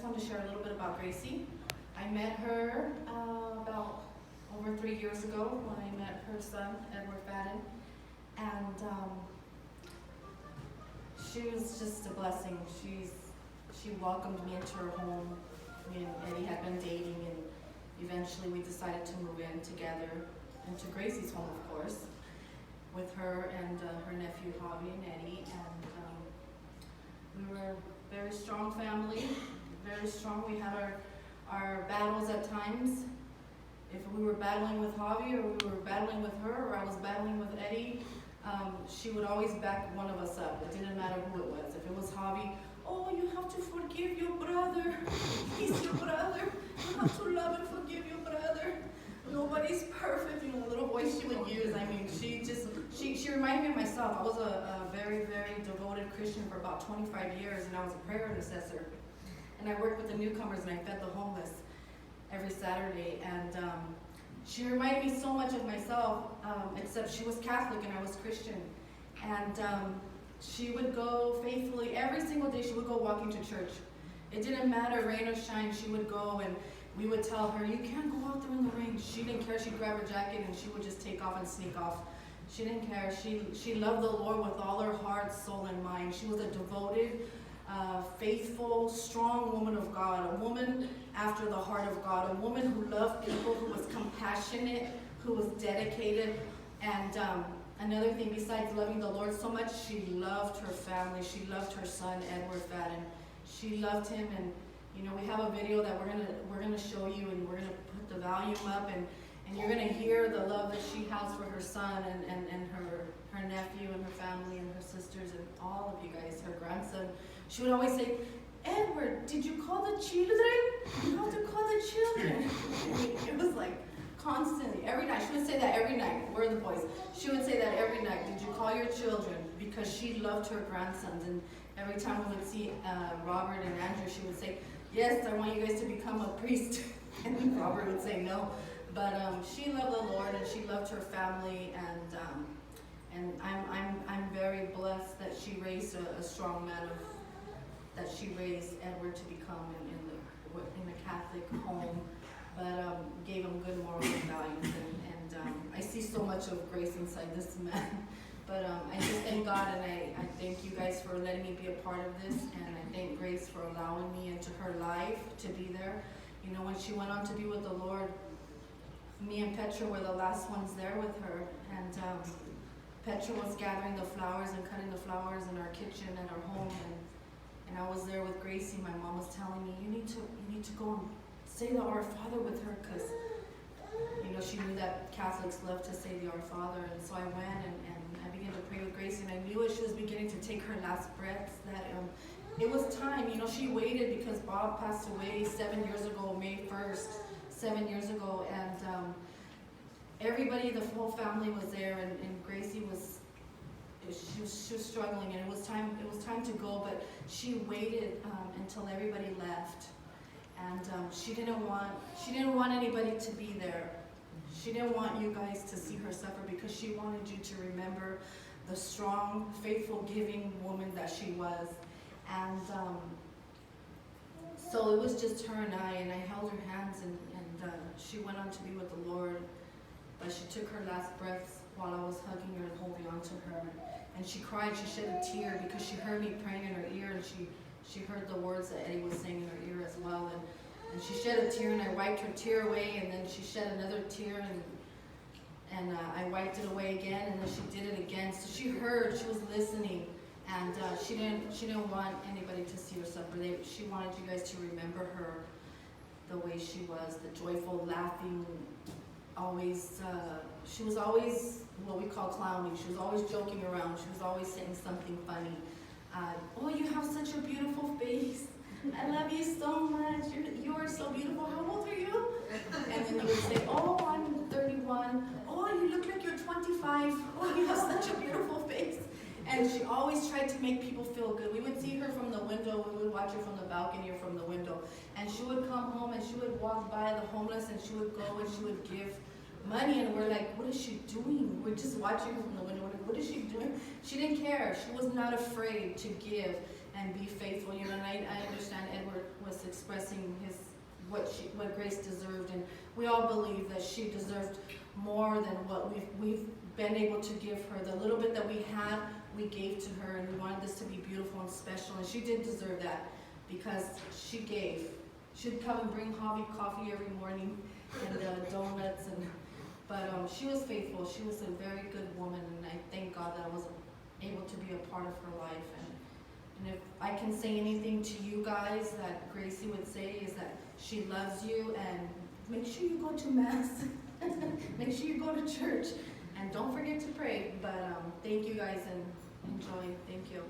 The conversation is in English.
wanted to share a little bit about Gracie. I met her about over 3 years ago when I met her son, Edward Fadden. And she was just a blessing. She welcomed me into her home. Me and Eddie had been dating, and eventually we decided to move in together into Gracie's home, of course, with her and her nephew Javi and Eddie. And we were a very strong family, very strong. We had our battles at times. If we were battling with Javi, or we were battling with her, or I was battling with Eddie, she would always back one of us up. It didn't matter who it was. If it was Javi, oh, you have to forgive your brother. He's your brother. You have to love and forgive your brother. Nobody's perfect. You know, the little voice she would use. I mean, she reminded me of myself. I was a very, very devoted Christian for about 25 years, and I was a prayer intercessor. And I worked with the newcomers, and I fed the homeless every Saturday. And she reminded me so much of myself, except she was Catholic and I was Christian. And she would go faithfully, every single day she would go walking to church. It didn't matter, rain or shine, she would go, and we would tell her, you can't go out there in the rain. She didn't care. She'd grab her jacket and she would just take off and sneak off. She didn't care. She loved the Lord with all her heart, soul, and mind. She was a devoted, faithful, strong woman of God, a woman after the heart of God, a woman who loved people, who was compassionate, who was dedicated. And another thing, besides loving the Lord so much, she loved her family. She loved her son, Edward Fadden. She loved him, and you know, we have a video that we're gonna show you, and we're gonna put the volume up, and you're gonna hear the love that she has for her son and her nephew and her family and her sisters and all of you guys, her grandson. She would always say, Edward, did you call the children? You have to call the children. It was like constantly, every night. She would say that every night. We're the boys. She would say that every night. Did you call your children? Because she loved her grandsons. And every time we would see Robert and Andrew, she would say, yes, I want you guys to become a priest. And Robert would say no. But she loved the Lord, and she loved her family, and I'm very blessed that she raised a strong man, that she raised Edward to become in a Catholic home, but gave him good morals and values. And I see so much of grace inside this man. But I just thank God, and I thank you guys for letting me be a part of this, and I thank Grace for allowing me into her life to be there. You know, when she went on to be with the Lord, me and Petra were the last ones there with her, and Petra was gathering the flowers and cutting the flowers in our kitchen at our home, and I was there with Gracie. My mom was telling me, you need to go and say the Our Father with her, because you know, she knew that Catholics love to say the Our Father. And so I went and I began to pray with Gracie, and I knew as she was beginning to take her last breaths that it was time. You know, she waited because Bob passed away 7 years ago, May 1st, 7 years ago, and everybody, the whole family was there, and Gracie was, she was struggling, and it was time to go, but she waited until everybody left. And she didn't want anybody to be there. She didn't want you guys to see her suffer, because she wanted you to remember the strong, faithful, giving woman that she was. And so it was just her and I held her hands, and she went on to be with the Lord. But she took her last breaths while I was hugging her and holding on to her. And she cried, she shed a tear, because she heard me praying in her ear, and she heard the words that Eddie was saying in her ear as well. And she shed a tear, and I wiped her tear away, and then she shed another tear, and I wiped it away again, and then she did it again. So she heard, she was listening, and she didn't want anybody to see her suffer. She wanted you guys to remember her the way she was, the joyful, laughing, always, she was always what we call clowning. She was always joking around. She was always saying something funny. Oh, you have such a beautiful face. I love you so much. You are so beautiful. How old are you? And then you would say, oh, I'm 31. Oh, you look like you're 25. Oh, you have such a beautiful face. And she always tried to make people feel good. We would see her from the window. We would watch her from the balcony or from the window. And she would come home, and she would walk by the homeless, and she would go and she would give money, and we're like, what is she doing? We're just watching her from the window. We're like, what is she doing? She didn't care. She was not afraid to give. and be faithful. You know, and I understand Edward was expressing what Grace deserved, and we all believe that she deserved more than what we've been able to give her. The little bit that we had, we gave to her, and we wanted this to be beautiful and special, and she did deserve that because she gave. She'd come and bring Javi coffee every morning and donuts, but she was faithful. She was a very good woman, and I thank God that I was able to be a part of her life. And if I can say anything to you guys that Gracie would say is that she loves you, and make sure you go to Mass. Make sure you go to church, and don't forget to pray. But thank you guys, and enjoy. Thank you.